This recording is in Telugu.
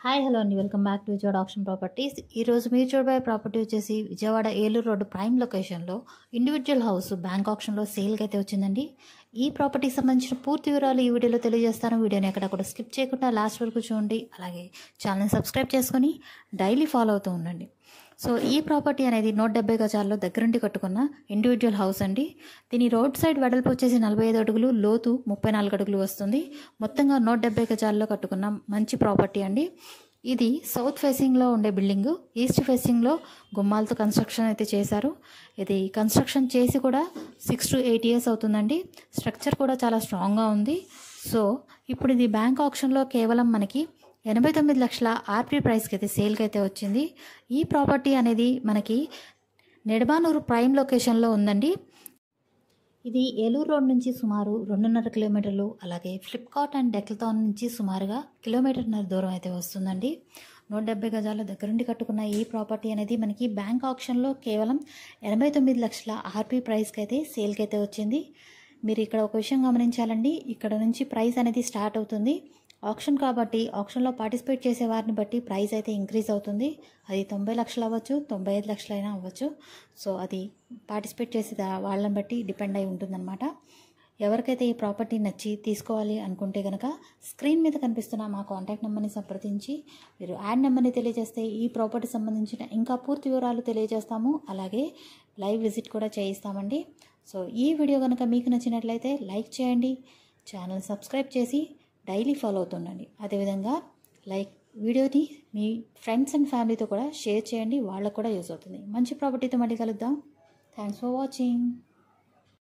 హాయ్ హలో అండి, welcome back to Vijayawada option properties. ఈరోజు మీరు చూడబోయే ప్రాపర్టీ వచ్చేసి విజయవాడ ఏలూరు రోడ్డు ప్రైమ్ లొకేషన్లో ఇండివిజువల్ హౌస్ బ్యాంక్ ఆప్షన్లో సేల్కి అయితే వచ్చిందండి. ఈ ప్రాపర్టీకి సంబంధించిన పూర్తి వివరాలు ఈ వీడియోలో తెలియజేస్తాను. వీడియోని ఎక్కడ కూడా స్కిప్ చేయకుండా లాస్ట్ వరకు చూడండి. అలాగే ఛానల్ని సబ్స్క్రైబ్ చేసుకొని డైలీ ఫాలో అవుతూ ఉండండి. సో ఈ ప్రాపర్టీ అనేది 170 గజాల్లో దగ్గరుండి కట్టుకున్న ఇండివిజువల్ హౌస్ అండి. దీని రోడ్ సైడ్ వెడల్పు వచ్చేసి 45 అడుగులు, లోతు 34 అడుగులు వస్తుంది. మొత్తంగా 170 గజాల్లో కట్టుకున్న మంచి ప్రాపర్టీ అండి. ఇది సౌత్ ఫేసింగ్లో ఉండే బిల్డింగు, ఈస్ట్ ఫేసింగ్లో గుమ్మాలతో కన్స్ట్రక్షన్ అయితే చేశారు. ఇది కన్స్ట్రక్షన్ చేసి కూడా 6 to 8 years అవుతుందండి. స్ట్రక్చర్ కూడా చాలా స్ట్రాంగ్గా ఉంది. సో ఇప్పుడు ఇది బ్యాంక్ ఆప్షన్లో కేవలం మనకి 89 లక్షల ఆర్పీ ప్రైస్కి అయితే సేల్కి అయితే వచ్చింది. ఈ ప్రాపర్టీ అనేది మనకి నెడబానూరు ప్రైమ్ లొకేషన్లో ఉందండి. ఇది ఏలూరు రోడ్ నుంచి సుమారు 2.5 కిలోమీటర్లు, అలాగే ఫ్లిప్కార్ట్ అండ్ డెక్లథాన్ నుంచి సుమారుగా 1.5 కిలోమీటర్ల దూరం అయితే వస్తుందండి. 170 గజాల దగ్గరుండి కట్టుకున్న ఈ ప్రాపర్టీ అనేది మనకి బ్యాంక్ ఆప్షన్లో కేవలం 89 లక్షల ఆర్పీ ప్రైస్కి అయితే సేల్కి అయితే వచ్చింది. మీరు ఇక్కడ ఒక విషయం గమనించాలండి, ఇక్కడ నుంచి ప్రైస్ అనేది స్టార్ట్ అవుతుంది. ఆప్షన్ కాబట్టి ఆప్షన్లో పార్టిసిపేట్ చేసే వారిని బట్టి ప్రైస్ అయితే ఇంక్రీజ్ అవుతుంది. అది 90 లక్షలు అవ్వచ్చు, 95 లక్షలైనా అవ్వచ్చు. సో అది పార్టిసిపేట్ చేసే వాళ్ళని బట్టి డిపెండ్ అయి ఉంటుందన్నమాట. ఎవరికైతే ఈ ప్రాపర్టీ నచ్చి తీసుకోవాలి అనుకుంటే కనుక స్క్రీన్ మీద కనిపిస్తున్న మా కాంటాక్ట్ నెంబర్ని సంప్రదించి మీరు యాడ్ నెంబర్ని తెలియజేస్తే ఈ ప్రాపర్టీ సంబంధించిన ఇంకా పూర్తి వివరాలు తెలియజేస్తాము. అలాగే లైవ్ విజిట్ కూడా చేయిస్తామండి. సో ఈ వీడియో కనుక మీకు నచ్చినట్లయితే లైక్ చేయండి, ఛానల్ సబ్స్క్రైబ్ చేసి డైలీ ఫాలో అవుతుండండి. అదేవిధంగా వీడియోని మీ ఫ్రెండ్స్ అండ్ ఫ్యామిలీతో కూడా షేర్ చేయండి, వాళ్ళకు కూడా యూజ్ అవుతుంది. మంచి ప్రాపర్టీతో మళ్ళీ కలుద్దాం. Thanks for watching.